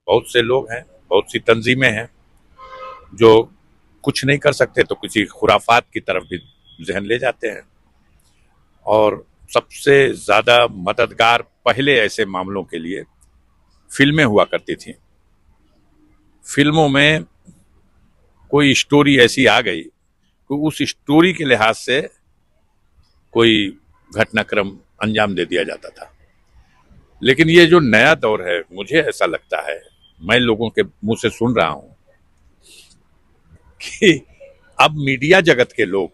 बहुत से लोग हैं, बहुत सी तंजीमें हैं जो कुछ नहीं कर सकते तो किसी खुराफात की तरफ भी जहन ले जाते हैं। और सबसे ज्यादा मददगार पहले ऐसे मामलों के लिए फिल्में हुआ करती थी। फिल्मों में कोई स्टोरी ऐसी आ गई कि उस स्टोरी के लिहाज से कोई घटनाक्रम अंजाम दे दिया जाता था। लेकिन ये जो नया दौर है, मुझे ऐसा लगता है, मैं लोगों के मुंह से सुन रहा हूं कि अब मीडिया जगत के लोग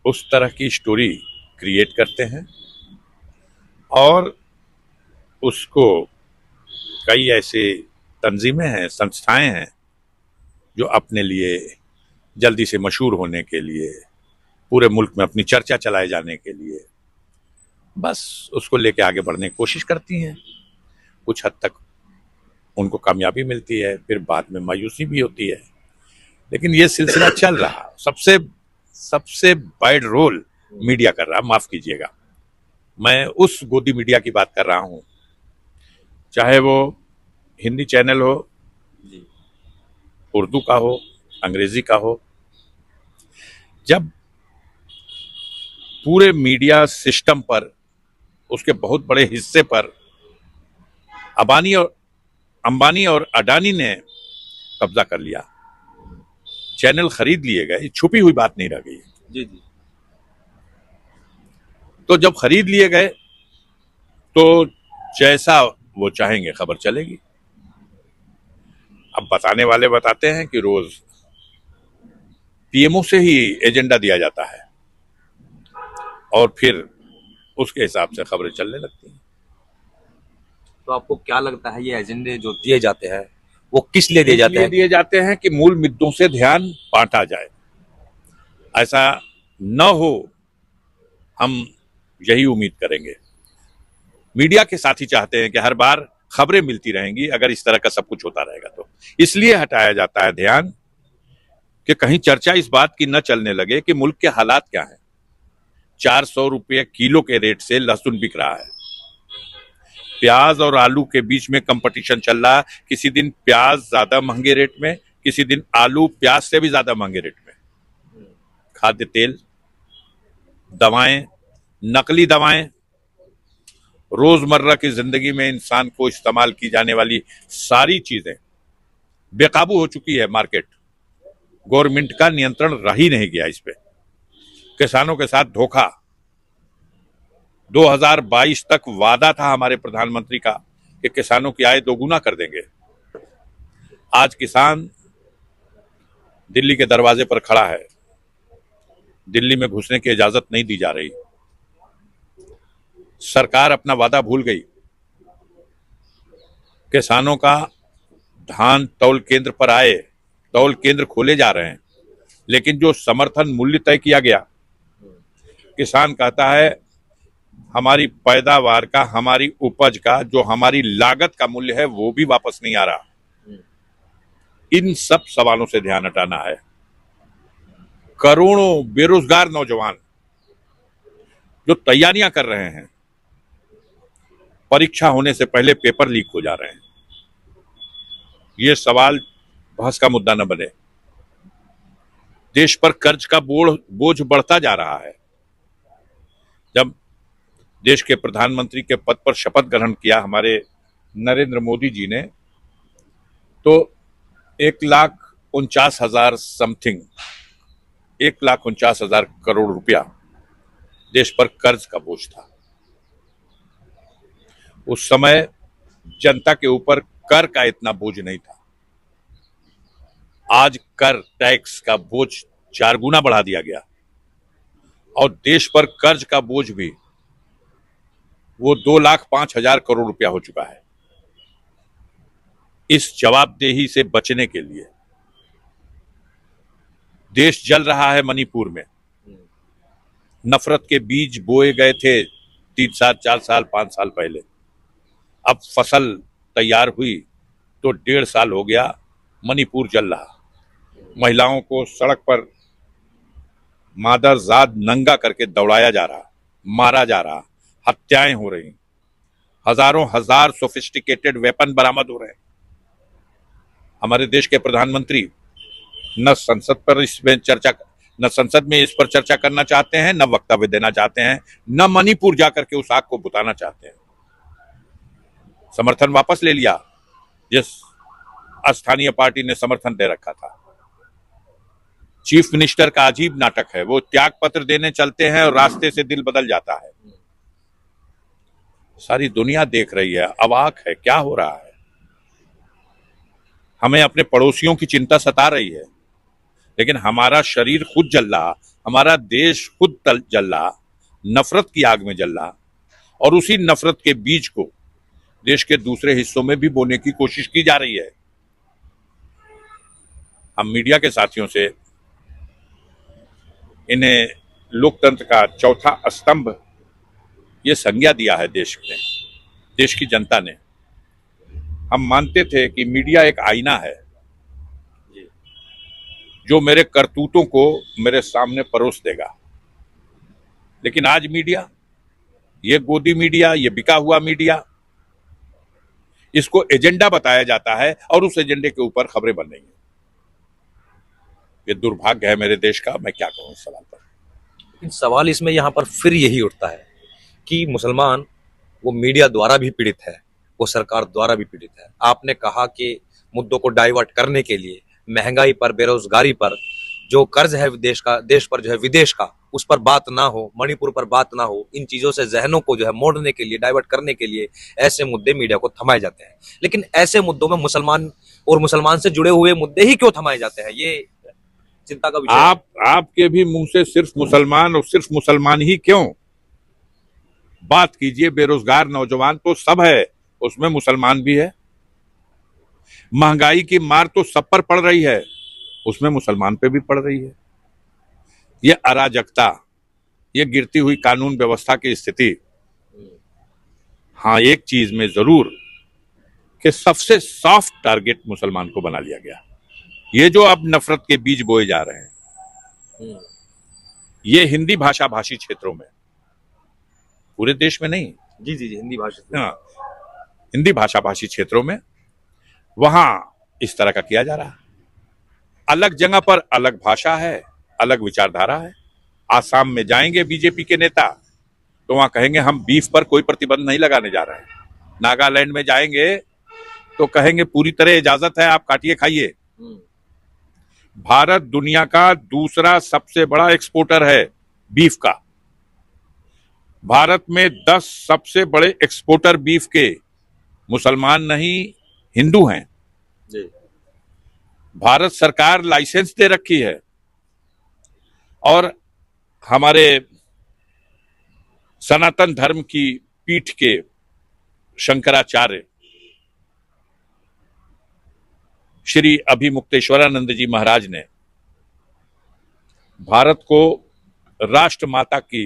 उस तरह की स्टोरी क्रिएट करते हैं और उसको कई ऐसे तंजीमें हैं, संस्थाएं हैं जो अपने लिए जल्दी से मशहूर होने के लिए, पूरे मुल्क में अपनी चर्चा चलाए जाने के लिए बस उसको लेके आगे बढ़ने की कोशिश करती हैं। कुछ हद तक उनको कामयाबी मिलती है, फिर बाद में मायूसी भी होती है, लेकिन ये सिलसिला चल रहा। सबसे सबसे वाइड रोल मीडिया कर रहा, माफ कीजिएगा, मैं उस गोदी मीडिया की बात कर रहा हूं, चाहे वो हिंदी चैनल हो, उर्दू का हो, अंग्रेजी का हो। जब पूरे मीडिया सिस्टम पर, उसके बहुत बड़े हिस्से पर अंबानी और अडानी ने कब्जा कर लिया, चैनल खरीद लिए गए, छुपी हुई बात नहीं रह गई। जी जी। तो जब खरीद लिए गए तो जैसा वो चाहेंगे खबर चलेगी। अब बताने वाले बताते हैं कि रोज पीएमओ से ही एजेंडा दिया जाता है और फिर उसके हिसाब से खबरें चलने लगती हैं। तो आपको क्या लगता है ये एजेंडे जो दिए जाते हैं वो किस लिए दिए जाते हैं? दिए जाते हैं कि मूल मुद्दों से ध्यान बांटा जाए, ऐसा न हो, हम यही उम्मीद करेंगे। मीडिया के साथी चाहते हैं कि हर बार खबरें मिलती रहेंगी अगर इस तरह का सब कुछ होता रहेगा तो, इसलिए हटाया जाता है ध्यान कि कहीं चर्चा इस बात की न चलने लगे कि मुल्क के हालात क्या हैं। 400 रुपये किलो के रेट से लहसुन बिक रहा है, प्याज और आलू के बीच में कंपटीशन चल रहा है, किसी दिन प्याज ज्यादा महंगे रेट में, किसी दिन आलू प्याज से भी ज्यादा महंगे रेट में। खाद्य तेल, दवाएं, नकली दवाएं, रोजमर्रा की जिंदगी में इंसान को इस्तेमाल की जाने वाली सारी चीजें बेकाबू हो चुकी है मार्केट। गवर्नमेंट का नियंत्रण रह ही नहीं गया इस पे। किसानों के साथ धोखा। 2022 तक वादा था हमारे प्रधानमंत्री का कि किसानों की आय दोगुना कर देंगे। आज किसान दिल्ली के दरवाजे पर खड़ा है, दिल्ली में घुसने की इजाजत नहीं दी जा रही। सरकार अपना वादा भूल गई। किसानों का धान तौल केंद्र पर आए, तौल केंद्र खोले जा रहे हैं, लेकिन जो समर्थन मूल्य तय किया गया, किसान कहता है हमारी पैदावार का, हमारी उपज का, जो हमारी लागत का मूल्य है वो भी वापस नहीं आ रहा। इन सब सवालों से ध्यान हटाना है। करोड़ों बेरोजगार नौजवान जो तैयारियां कर रहे हैं, परीक्षा होने से पहले पेपर लीक हो जा रहे हैं, ये सवाल बहस का मुद्दा न बने। देश पर कर्ज का बोझ बढ़ता जा रहा है। जब देश के प्रधानमंत्री के पद पर शपथ ग्रहण किया हमारे नरेंद्र मोदी जी ने, तो 1,49,000 समथिंग, 1,49,000 करोड़ रुपया देश पर कर्ज का बोझ था। उस समय जनता के ऊपर कर का इतना बोझ नहीं था। आज कर, टैक्स का बोझ 4 गुना बढ़ा दिया गया और देश पर कर्ज का बोझ भी वो 2,05,000 करोड़ रुपया हो चुका है। इस जवाबदेही से बचने के लिए देश जल रहा है। मणिपुर में नफरत के बीज बोए गए थे 3 साल, 4 साल, 5 साल पहले। अब फसल तैयार हुई तो 1.5 साल हो गया, मणिपुर जल रहा। महिलाओं को सड़क पर मादरजाद नंगा करके दौड़ाया जा रहा, मारा जा रहा, हत्याएं हो रही, हजारों हजार सोफिस्टिकेटेड वेपन बरामद हो रहे हैं। हमारे देश के प्रधानमंत्री न संसद पर इसमें चर्चा, न संसद में इस पर चर्चा करना चाहते हैं, न वक्तव्य देना चाहते हैं, न मणिपुर जाकर के उस आग को बुताना चाहते हैं। समर्थन वापस ले लिया जिस स्थानीय पार्टी ने समर्थन दे रखा था। चीफ मिनिस्टर का अजीब नाटक है, वो त्याग पत्र देने चलते हैं और रास्ते से दिल बदल जाता है। सारी दुनिया देख रही है, अवाक है क्या हो रहा है। हमें अपने पड़ोसियों की चिंता सता रही है, लेकिन हमारा शरीर खुद जल रहा, हमारा देश खुद जल रहा, नफरत की आग में जल रहा, और उसी नफरत के बीज को देश के दूसरे हिस्सों में भी बोने की कोशिश की जा रही है। हम मीडिया के साथियों से इन्हें लोकतंत्र का चौथा स्तंभ ये संज्ञा दिया है देश ने, देश की जनता ने। हम मानते थे कि मीडिया एक आईना है जो मेरे करतूतों को मेरे सामने परोस देगा, लेकिन आज मीडिया, ये गोदी मीडिया, ये बिका हुआ मीडिया, इसको एजेंडा बताया जाता है और उस एजेंडे के ऊपर खबरें बन रही हैं। ये दुर्भाग्य है मेरे देश का। मैं क्या कहूं इस सवाल पर। लेकिन सवाल इसमें यहाँ पर फिर यही उठता है कि मुसलमान वो मीडिया द्वारा भी पीड़ित है, वो सरकार द्वारा भी पीड़ित है। आपने कहा कि मुद्दों को डाइवर्ट करने के लिए महंगाई पर, बेरोजगारी पर, जो कर्ज है देश पर जो है विदेश का, उस पर बात ना हो, मणिपुर पर बात ना हो, इन चीजों से जहनों को जो है मोड़ने के लिए, डाइवर्ट करने के लिए ऐसे मुद्दे मीडिया को थमाए जाते हैं। लेकिन ऐसे मुद्दों में मुसलमान और मुसलमान से जुड़े हुए मुद्दे ही क्यों थमाए जाते हैं, ये चिंता का विषय। आपके भी मुंह से सिर्फ मुसलमान और सिर्फ मुसलमान ही क्यों? बात कीजिए, बेरोजगार नौजवान तो सब है, उसमें मुसलमान भी है। महंगाई की मार तो सब पर पड़ रही है, उसमें मुसलमान पे भी पड़ रही है। ये अराजकता, ये गिरती हुई कानून व्यवस्था की स्थिति, हाँ एक चीज में जरूर कि सबसे सॉफ्ट टारगेट मुसलमान को बना लिया गया। ये जो अब नफरत के बीज बोए जा रहे हैं, ये हिंदी भाषा भाषी क्षेत्रों में, पूरे देश में नहीं, जी जी जी, हिंदी भाषा, हाँ हिंदी भाषा भाषी क्षेत्रों में, वहां इस तरह का किया जा रहा है। अलग जगह पर अलग भाषा है, अलग विचारधारा है। आसाम में जाएंगे बीजेपी के नेता तो वहां कहेंगे हम बीफ पर कोई प्रतिबंध नहीं लगाने जा रहे हैं। नागालैंड में जाएंगे तो कहेंगे पूरी तरह इजाजत है, आप काटिए खाइए। भारत दुनिया का दूसरा सबसे बड़ा एक्सपोर्टर है बीफ का। भारत में 10 सबसे बड़े एक्सपोर्टर बीफ के मुसलमान नहीं, हिंदू हैं। जी। भारत सरकार लाइसेंस दे रखी है और हमारे सनातन धर्म की पीठ के शंकराचार्य श्री अभिमुक्तेश्वरानंद जी महाराज ने भारत को राष्ट्र माता की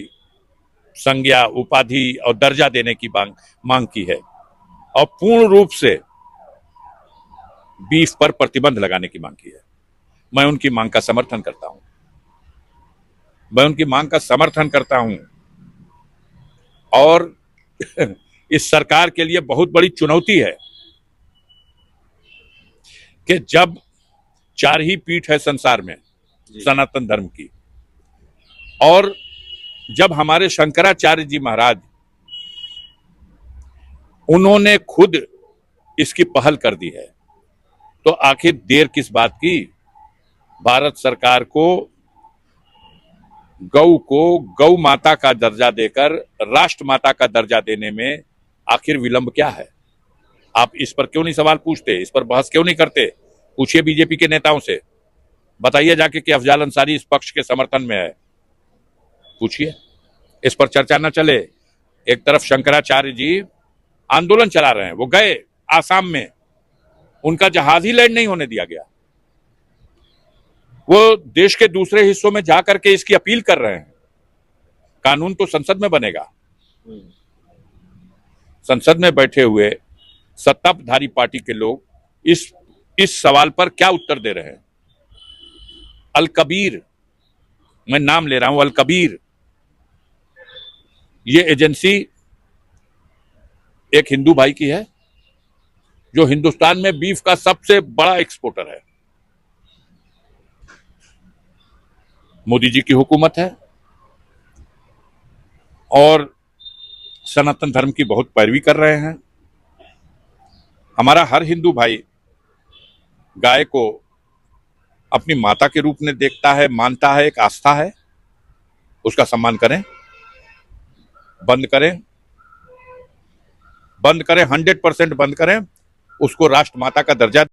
संज्ञा, उपाधि और दर्जा देने की मांग की है और पूर्ण रूप से बीफ पर प्रतिबंध लगाने की मांग की है। मैं उनकी मांग का समर्थन करता हूं, मैं उनकी मांग का समर्थन करता हूं और इस सरकार के लिए बहुत बड़ी चुनौती है कि जब 4 ही पीठ है संसार में सनातन धर्म की, और जब हमारे शंकराचार्य जी महाराज उन्होंने खुद इसकी पहल कर दी है, तो आखिर देर किस बात की? भारत सरकार को गौ माता का दर्जा देकर राष्ट्र माता का दर्जा देने में आखिर विलंब क्या है? आप इस पर क्यों नहीं सवाल पूछते, इस पर बहस क्यों नहीं करते? पूछिए बीजेपी के नेताओं से, बताइए जाके कि अफजाल अंसारी इस पक्ष के समर्थन में है, पूछिए। इस पर चर्चा न चले। एक तरफ शंकराचार्य जी आंदोलन चला रहे हैं, वो गए आसाम में, उनका जहाज ही लैंड नहीं होने दिया गया। वो देश के दूसरे हिस्सों में जाकर के इसकी अपील कर रहे हैं। कानून तो संसद में बनेगा। संसद में बैठे हुए सत्ताधारी पार्टी के लोग इस सवाल पर क्या उत्तर दे रहे हैं? अल कबीर, मैं नाम ले रहा हूं, अल कबीर, ये एजेंसी एक हिंदू भाई की है जो हिंदुस्तान में बीफ का सबसे बड़ा एक्सपोर्टर है। मोदी जी की हुकूमत है और सनातन धर्म की बहुत पैरवी कर रहे हैं। हमारा हर हिंदू भाई गाय को अपनी माता के रूप में देखता है, मानता है, एक आस्था है। उसका सम्मान करें, बंद करें, बंद करें, 100% बंद करें। उसको राष्ट्र माता का दर्जा